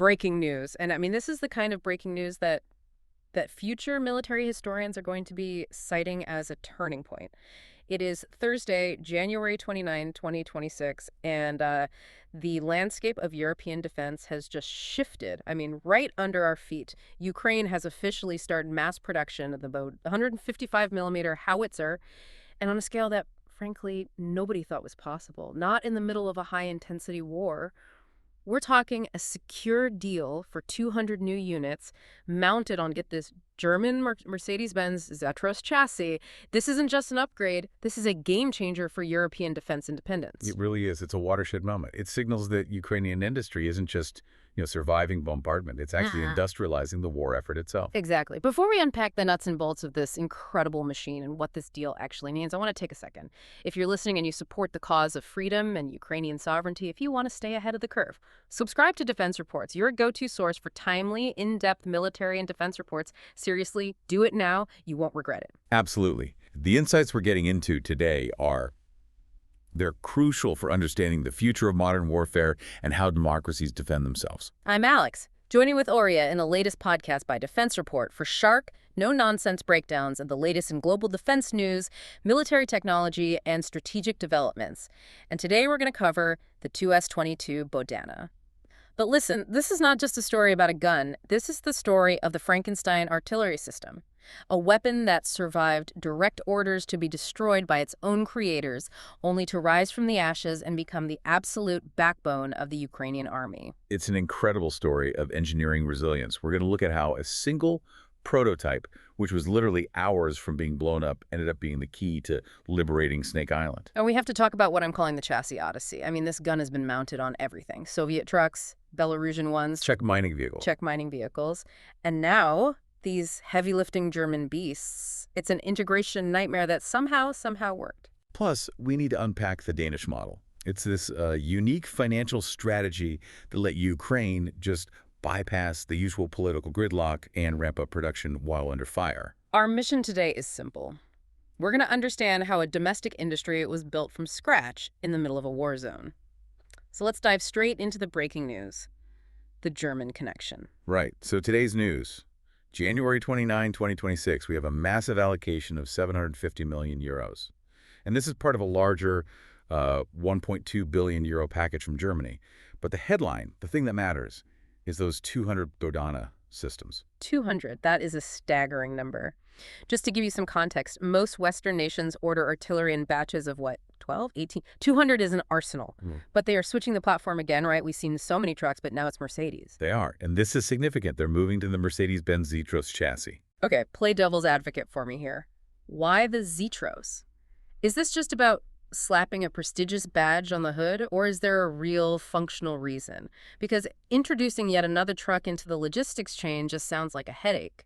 breaking news. And I mean, this is the kind of breaking news that future military historians are going to be citing as a turning point. It is Thursday, January 29, 2026, and the landscape of European defense has just shifted. I mean, right under our feet. Ukraine has officially started mass production of the 155 millimeter howitzer, and on a scale that, frankly, nobody thought was possible. Not in the middle of a high-intensity war. We're talking a secure deal for 200 new units mounted on, get this, German Mercedes-Benz Zetros chassis. This isn't just an upgrade. This is a game changer for European defense independence. It really is. It's a watershed moment. It signals that Ukrainian industry isn't just, surviving bombardment. It's actually industrializing the war effort itself. Exactly. Before we unpack the nuts and bolts of this incredible machine and what this deal actually means, I want to take a second. If you're listening and you support the cause of freedom and Ukrainian sovereignty, if you want to stay ahead of the curve, subscribe to Defense Reports, your go-to source for timely, in-depth military and defense reports. Seriously, do it now. You won't regret it. Absolutely. The insights we're getting into today they're crucial for understanding the future of modern warfare and how democracies defend themselves. I'm Alex, joining with Aurea in the latest podcast by Defense Report for sharp, no-nonsense breakdowns of the latest in global defense news, military technology, and strategic developments. And today we're going to cover the 2S-22 Bohdana. But listen, this is not just a story about a gun. This is the story of the Frankenstein artillery system, a weapon that survived direct orders to be destroyed by its own creators, only to rise from the ashes and become the absolute backbone of the Ukrainian army. It's an incredible story of engineering resilience. We're going to look at how a single prototype, which was literally hours from being blown up, ended up being the key to liberating Snake Island. And we have to talk about what I'm calling the chassis odyssey. I mean, this gun has been mounted on everything. Soviet trucks, Belarusian ones. Czech mining vehicles. Czech mining vehicles. And now, these heavy-lifting German beasts. It's an integration nightmare that somehow worked. Plus, we need to unpack the Danish model. It's this unique financial strategy that let Ukraine just bypass the usual political gridlock and ramp up production while under fire. Our mission today is simple. We're going to understand how a domestic industry was built from scratch in the middle of a war zone. So let's dive straight into the breaking news, the German connection. Right. So today's news, January 29, 2026, we have a massive allocation of 750 million euros. And this is part of a larger 1.2 billion euro package from Germany. But the headline, the thing that matters, is those 200 Bohdana systems. 200, that is a staggering number. Just to give you some context, most Western nations order artillery in batches of what, 12, 18? 200 is an arsenal. But they are switching the platform again, right? We've seen so many trucks, but now it's Mercedes. They are, and this is significant. They're moving to the Mercedes-Benz Zetros chassis. Okay, play devil's advocate for me here. Why the Zetros? Is this just about slapping a prestigious badge on the hood, or is there a real functional reason? Because introducing yet another truck into the logistics chain just sounds like a headache.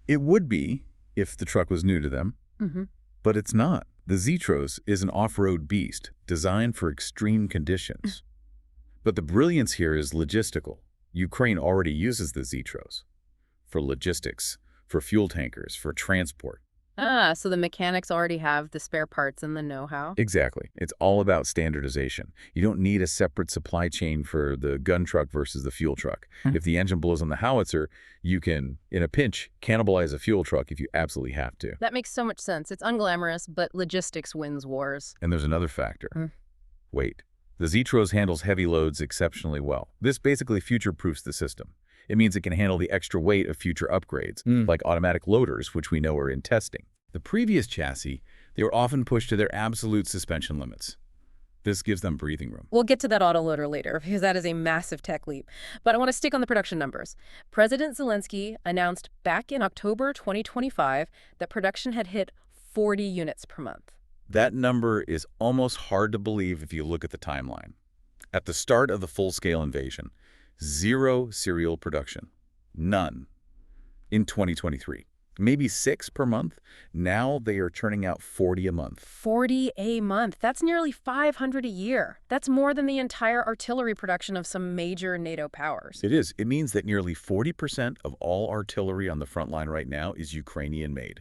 It would be if the truck was new to them, but it's not. The Zetros is an off-road beast designed for extreme conditions. But the brilliance here is logistical. Ukraine already uses the Zetros for logistics, for fuel tankers, for transport. So the mechanics already have the spare parts and the know-how? Exactly. It's all about standardization. You don't need a separate supply chain for the gun truck versus the fuel truck. If the engine blows on the howitzer, you can, in a pinch, cannibalize a fuel truck if you absolutely have to. That makes so much sense. It's unglamorous, but logistics wins wars. And there's another factor. Weight. The Zetros handles heavy loads exceptionally well. This basically future-proofs the system. It means it can handle the extra weight of future upgrades, like automatic loaders, which we know are in testing. The previous chassis, they were often pushed to their absolute suspension limits. This gives them breathing room. We'll get to that autoloader later, because that is a massive tech leap. But I want to stick on the production numbers. President Zelensky announced back in October 2025 that production had hit 40 units per month. That number is almost hard to believe if you look at the timeline. At the start of the full-scale invasion, 0 serial production. None. In 2023. Maybe 6 per month. Now they are turning out 40 a month. 40 a month. That's nearly 500 a year. That's more than the entire artillery production of some major NATO powers. It is. It means that nearly 40% of all artillery on the front line right now is Ukrainian-made.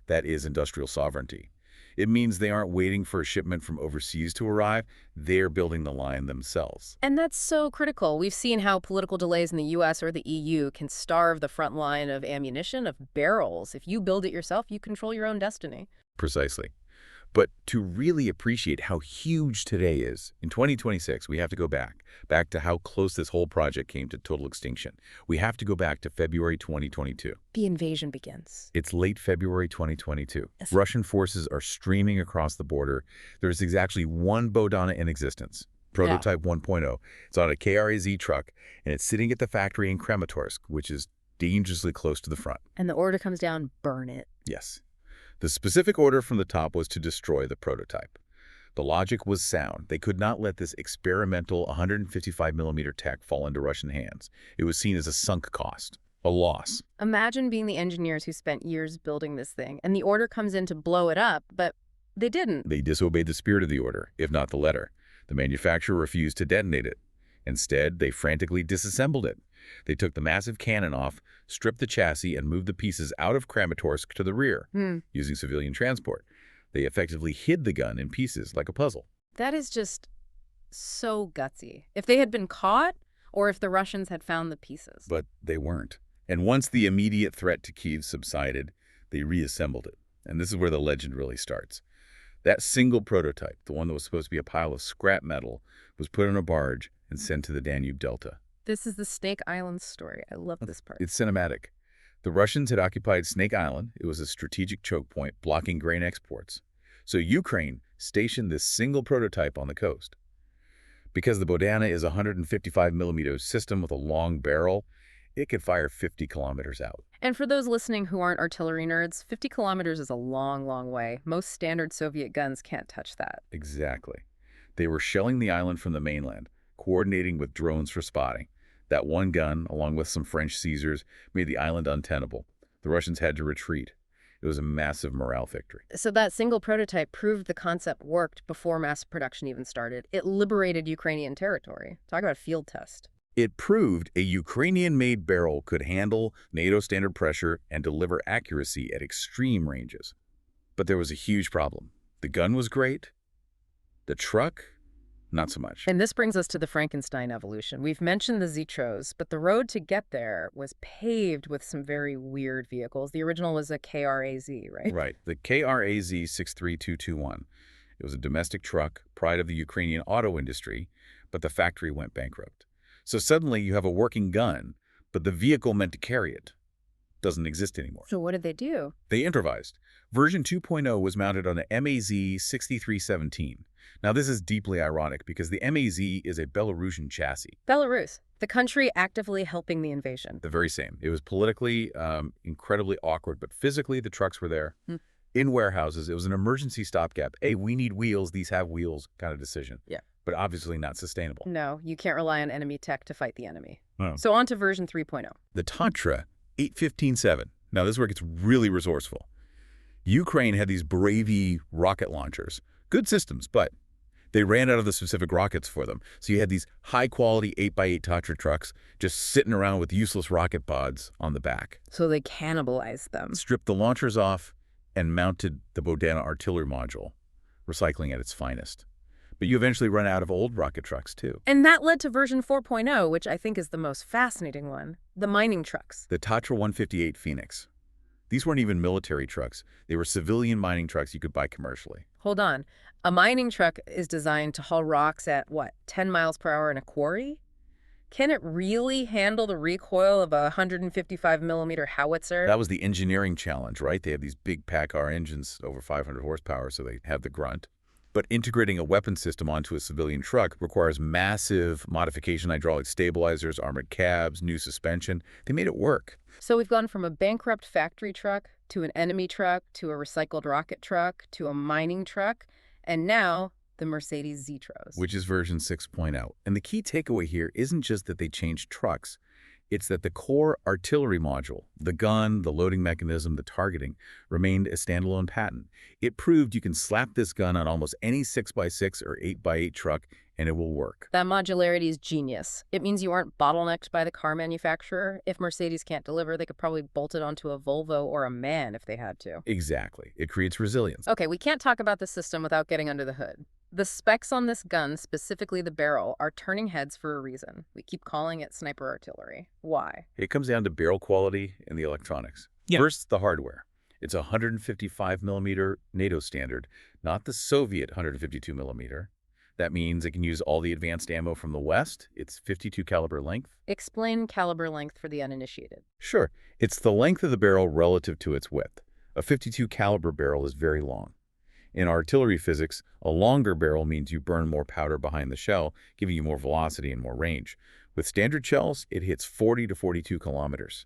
That is industrial sovereignty. It means they aren't waiting for a shipment from overseas to arrive. They're building the line themselves. And that's so critical. We've seen how political delays in the US or the EU can starve the front line of ammunition, of barrels. If you build it yourself, you control your own destiny. Precisely. But to really appreciate how huge today is, in 2026, we have to go back to how close this whole project came to total extinction. We have to go back to February 2022. The invasion begins. It's late February 2022. Yes. Russian forces are streaming across the border. There's exactly one Bohdana in existence, prototype 1.0. It's on a KRAZ truck, and it's sitting at the factory in Kramatorsk, which is dangerously close to the front. And the order comes down, burn it. Yes. The specific order from the top was to destroy the prototype. The logic was sound. They could not let this experimental 155mm tech fall into Russian hands. It was seen as a sunk cost, a loss. Imagine being the engineers who spent years building this thing, and the order comes in to blow it up, but they didn't. They disobeyed the spirit of the order, if not the letter. The manufacturer refused to detonate it. Instead, they frantically disassembled it. They took the massive cannon off, stripped the chassis, and moved the pieces out of Kramatorsk to the rear, using civilian transport. They effectively hid the gun in pieces like a puzzle. That is just so gutsy. If they had been caught, or if the Russians had found the pieces. But they weren't. And once the immediate threat to Kyiv subsided, they reassembled it. And this is where the legend really starts. That single prototype, the one that was supposed to be a pile of scrap metal, was put on a barge and sent to the Danube Delta. This is the Snake Island story. I love this part. It's cinematic. The Russians had occupied Snake Island. It was a strategic choke point blocking grain exports. So Ukraine stationed this single prototype on the coast. Because the Bohdana is a 155mm system with a long barrel, it could fire 50 kilometers out. And for those listening who aren't artillery nerds, 50 kilometers is a long, long way. Most standard Soviet guns can't touch that. Exactly. They were shelling the island from the mainland, coordinating with drones for spotting. That one gun, along with some French Caesars, made the island untenable. The Russians had to retreat. It was a massive morale victory. So that single prototype proved the concept worked before mass production even started. It liberated Ukrainian territory. Talk about a field test. It proved a Ukrainian-made barrel could handle NATO-standard pressure and deliver accuracy at extreme ranges. But there was a huge problem. The gun was great. The truck, not so much. And this brings us to the Frankenstein evolution. We've mentioned the Zetros, but the road to get there was paved with some very weird vehicles. The original was a KRAZ, right? Right. The KRAZ 63221. It was a domestic truck, pride of the Ukrainian auto industry, but the factory went bankrupt. So suddenly you have a working gun, but the vehicle meant to carry it doesn't exist anymore. So what did they do? They improvised. Version 2.0 was mounted on a MAZ 6317. Now this is deeply ironic because the MAZ is a Belarusian chassis. Belarus, the country actively helping the invasion. The very same. It was politically incredibly awkward, but physically the trucks were there. In warehouses, it was an emergency stopgap. Hey, we need wheels, these have wheels kind of decision. Yeah. But obviously not sustainable. No, you can't rely on enemy tech to fight the enemy. Oh. So on to version 3.0. The Tantra 8157. Now this is where it gets really resourceful. Ukraine had these Bravey rocket launchers. Good systems, but they ran out of the specific rockets for them. So you had these high-quality 8x8 Tantra trucks just sitting around with useless rocket pods on the back. So they cannibalized them. Stripped the launchers off and mounted the Bohdana artillery module, recycling at its finest. But you eventually run out of old rocket trucks, too. And that led to version 4.0, which I think is the most fascinating one, the mining trucks. The Tatra 158 Phoenix. These weren't even military trucks. They were civilian mining trucks you could buy commercially. Hold on. A mining truck is designed to haul rocks at, what, 10 miles per hour in a quarry? Can it really handle the recoil of a 155mm howitzer? That was the engineering challenge, right? They have these big PACCAR engines, over 500 horsepower, so they have the grunt. But integrating a weapon system onto a civilian truck requires massive modification, hydraulic stabilizers, armored cabs, new suspension. They made it work. So we've gone from a bankrupt factory truck to an enemy truck to a recycled rocket truck to a mining truck, and now the Mercedes Zetros. Which is version 6.0. And the key takeaway here isn't just that they changed trucks. It's that the core artillery module, the gun, the loading mechanism, the targeting, remained a standalone patent. It proved you can slap this gun on almost any 6x6 or 8x8 truck and it will work. That modularity is genius. It means you aren't bottlenecked by the car manufacturer. If Mercedes can't deliver, they could probably bolt it onto a Volvo or a MAN if they had to. Exactly. It creates resilience. Okay, we can't talk about the system without getting under the hood. The specs on this gun, specifically the barrel, are turning heads for a reason. We keep calling it sniper artillery. Why? It comes down to barrel quality and the electronics. Yeah. First, the hardware. It's a 155 millimeter NATO standard, not the Soviet 152 millimeter. That means it can use all the advanced ammo from the West. It's 52 caliber length. Explain caliber length for the uninitiated. Sure, it's the length of the barrel relative to its width. A 52 caliber barrel is very long. In artillery physics, a longer barrel means you burn more powder behind the shell, giving you more velocity and more range. With standard shells, it hits 40 to 42 kilometers.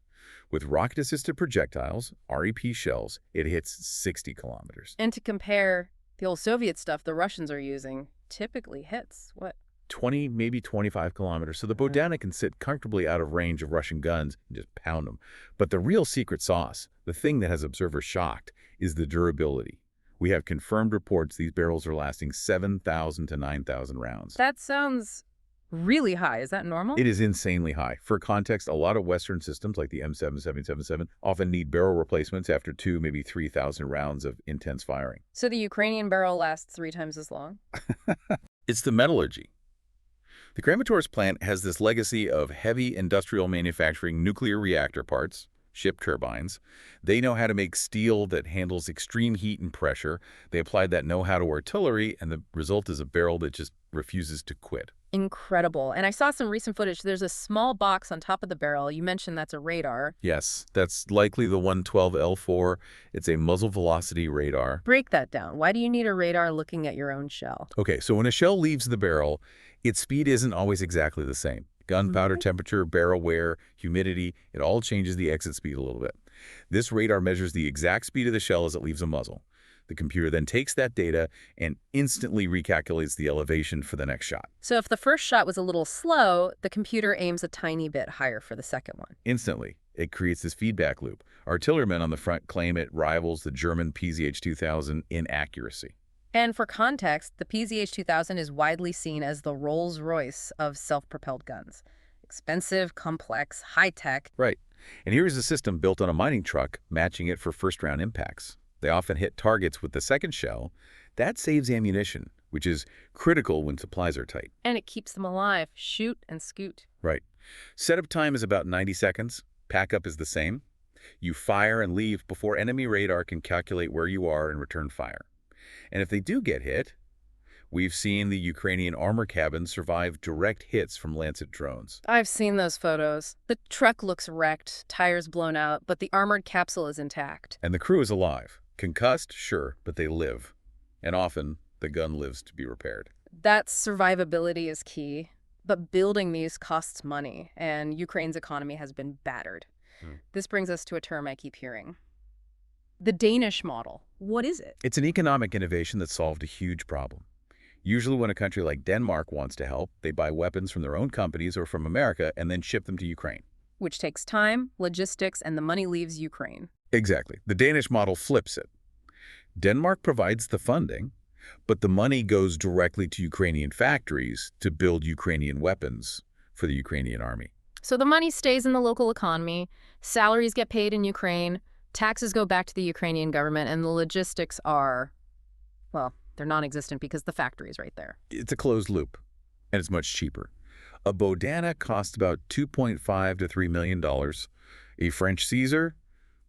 With rocket-assisted projectiles, REP shells, it hits 60 kilometers. And to compare, the old Soviet stuff the Russians are using typically hits, what? 20, maybe 25 kilometers. So the Bohdana can sit comfortably out of range of Russian guns and just pound them. But the real secret sauce, the thing that has observers shocked, is the durability. We have confirmed reports these barrels are lasting 7,000 to 9,000 rounds. That sounds really high. Is that normal? It is insanely high. For context, a lot of Western systems like the M777 often need barrel replacements after 2, maybe 3,000 rounds of intense firing. So the Ukrainian barrel lasts 3 times as long? It's the metallurgy. The Kramatorsk plant has this legacy of heavy industrial manufacturing nuclear reactor parts, ship turbines. They know how to make steel that handles extreme heat and pressure. They applied that know-how to artillery, and the result is a barrel that just refuses to quit. Incredible. And I saw some recent footage. There's a small box on top of the barrel. You mentioned that's a radar. Yes, that's likely the 112L4. It's a muzzle velocity radar. Break that down. Why do you need a radar looking at your own shell? Okay, so when a shell leaves the barrel, its speed isn't always exactly the same. Gunpowder temperature, barrel wear, humidity, it all changes the exit speed a little bit. This radar measures the exact speed of the shell as it leaves a muzzle. The computer then takes that data and instantly recalculates the elevation for the next shot. So if the first shot was a little slow, the computer aims a tiny bit higher for the second one. Instantly. It creates this feedback loop. Artillerymen on the front claim it rivals the German PZH-2000 in accuracy. And for context, the PZH-2000 is widely seen as the Rolls-Royce of self-propelled guns. Expensive, complex, high-tech. Right. And here is a system built on a mining truck, matching it for first-round impacts. They often hit targets with the second shell. That saves ammunition, which is critical when supplies are tight. And it keeps them alive. Shoot and scoot. Right. Setup time is about 90 seconds. Packup is the same. You fire and leave before enemy radar can calculate where you are and return fire. And if they do get hit, we've seen the Ukrainian armor cabins survive direct hits from Lancet drones. I've seen those photos. The truck looks wrecked, tires blown out, but the armored capsule is intact. And the crew is alive. Concussed, sure, but they live. And often, the gun lives to be repaired. That survivability is key. But building these costs money, and Ukraine's economy has been battered. This brings us to a term I keep hearing. The Danish model. What is it? It's an economic innovation that solved a huge problem. Usually when a country like Denmark wants to help, they buy weapons from their own companies or from America and then ship them to Ukraine. Which takes time, logistics, and the money leaves Ukraine. Exactly. The Danish model flips it. Denmark provides the funding, but the money goes directly to Ukrainian factories to build Ukrainian weapons for the Ukrainian army. So the money stays in the local economy, salaries get paid in Ukraine, taxes go back to the Ukrainian government, and the logistics are, well, they're non-existent because the factory is right there. It's a closed loop, and it's much cheaper. A Bohdana costs about $2.5 to $3 million. A French Caesar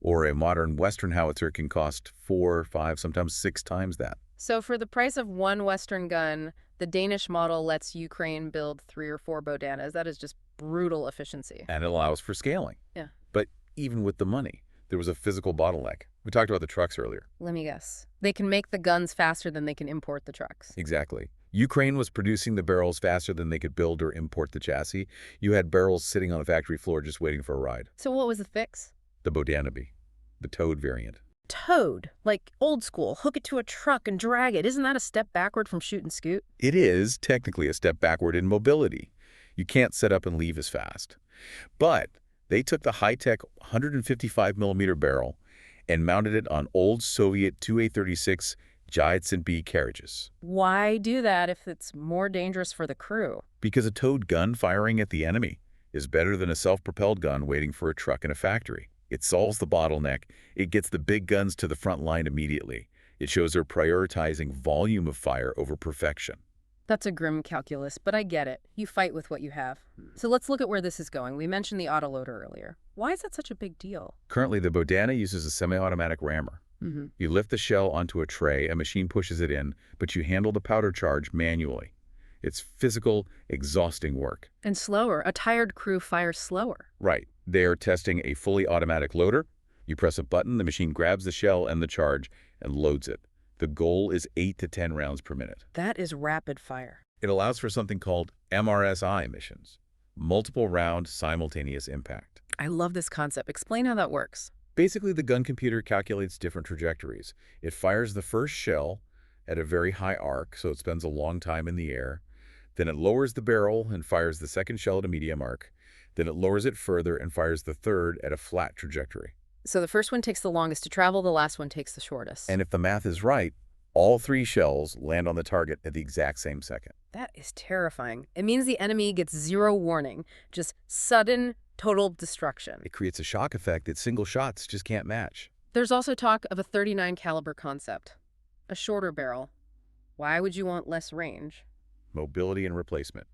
or a modern Western howitzer can cost 4, 5, sometimes 6 times that. So for the price of one Western gun, the Danish model lets Ukraine build 3 or 4 Bohdanas. That is just brutal efficiency. And it allows for scaling. Yeah. But even with the money, there was a physical bottleneck. We talked about the trucks earlier. Let me guess. They can make the guns faster than they can import the trucks. Exactly. Ukraine was producing the barrels faster than they could build or import the chassis. You had barrels sitting on the factory floor just waiting for a ride. So what was the fix? The Bohdana, the towed variant. Towed? Like old school, hook it to a truck and drag it. Isn't that a step backward from shoot and scoot? It is technically a step backward in mobility. You can't set up and leave as fast. But they took the high-tech 155 millimeter barrel and mounted it on old Soviet 2A36 Giants and B carriages. Why do that if it's more dangerous for the crew? Because a towed gun firing at the enemy is better than a self-propelled gun waiting for a truck in a factory. It solves the bottleneck. It gets the big guns to the front line immediately. It shows they're prioritizing volume of fire over perfection. That's a grim calculus, but I get it. You fight with what you have. So let's look at where this is going. We mentioned the autoloader earlier. Why is that such a big deal? Currently, the Bohdana uses a semi-automatic rammer. You lift the shell onto a tray, a machine pushes it in, but you handle the powder charge manually. It's physical, exhausting work. And slower. A tired crew fires slower. Right. They are testing a fully automatic loader. You press a button, the machine grabs the shell and the charge and loads it. The goal is 8 to 10 rounds per minute. That is rapid fire. It allows for something called MRSI missions, multiple round simultaneous impact. I love this concept. Explain how that works. Basically, the gun computer calculates different trajectories. It fires the first shell at a very high arc, so it spends a long time in the air. Then it lowers the barrel and fires the second shell at a medium arc. Then it lowers it further and fires the third at a flat trajectory. So the first one takes the longest to travel, the last one takes the shortest. And if the math is right, all 3 shells land on the target at the exact same second. That is terrifying. It means the enemy gets zero warning, just sudden, total destruction. It creates a shock effect that single shots just can't match. There's also talk of a .39 caliber concept, a shorter barrel. Why would you want less range? Mobility and replacement.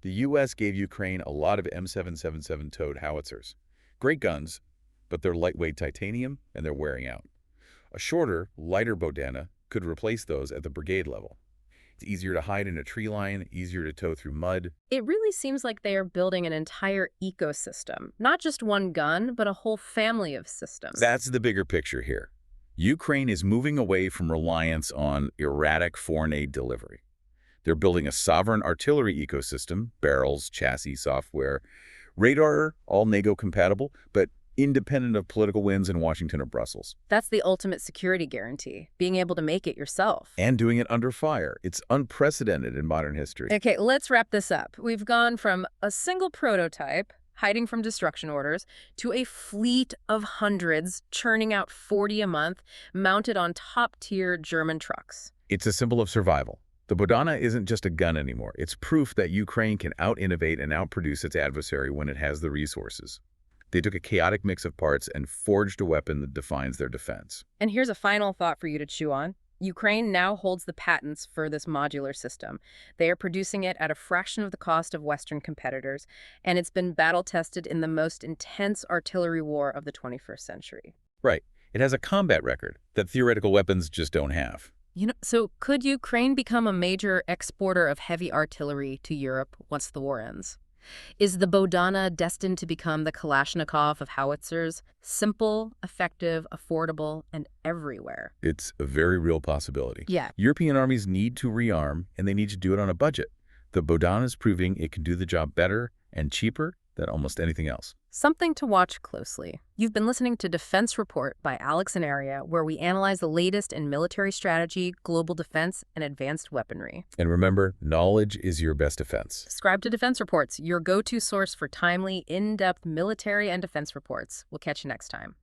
The U.S. gave Ukraine a lot of M777 towed howitzers. Great guns, but they're lightweight titanium and they're wearing out. A shorter, lighter Bohdana could replace those at the brigade level. It's easier to hide in a tree line, easier to tow through mud. It really seems like they are building an entire ecosystem, not just one gun, but a whole family of systems. That's the bigger picture here. Ukraine is moving away from reliance on erratic foreign aid delivery. They're building a sovereign artillery ecosystem, barrels, chassis, software, radar, all NATO compatible, but independent of political winds in Washington or Brussels. That's the ultimate security guarantee, being able to make it yourself. And doing it under fire. It's unprecedented in modern history. Okay, let's wrap this up. We've gone from a single prototype, hiding from destruction orders, to a fleet of hundreds, churning out 40 a month, mounted on top-tier German trucks. It's a symbol of survival. The Bohdana isn't just a gun anymore. It's proof that Ukraine can out-innovate and outproduce its adversary when it has the resources. They took a chaotic mix of parts and forged a weapon that defines their defense. And here's a final thought for you to chew on. Ukraine now holds the patents for this modular system. They are producing it at a fraction of the cost of Western competitors, and it's been battle-tested in the most intense artillery war of the 21st century. Right. It has a combat record that theoretical weapons just don't have. So could Ukraine become a major exporter of heavy artillery to Europe once the war ends? Is the Bohdana destined to become the Kalashnikov of howitzers? Simple, effective, affordable, and everywhere. It's a very real possibility. Yeah. European armies need to rearm, and they need to do it on a budget. The Bohdana is proving it can do the job better and cheaper than almost anything else. Something to watch closely. You've been listening to Defense Report by Alex and Aria, where we analyze the latest in military strategy, global defense, and advanced weaponry. And remember, knowledge is your best defense. Subscribe to Defense Reports, your go-to source for timely, in-depth military and defense reports. We'll catch you next time.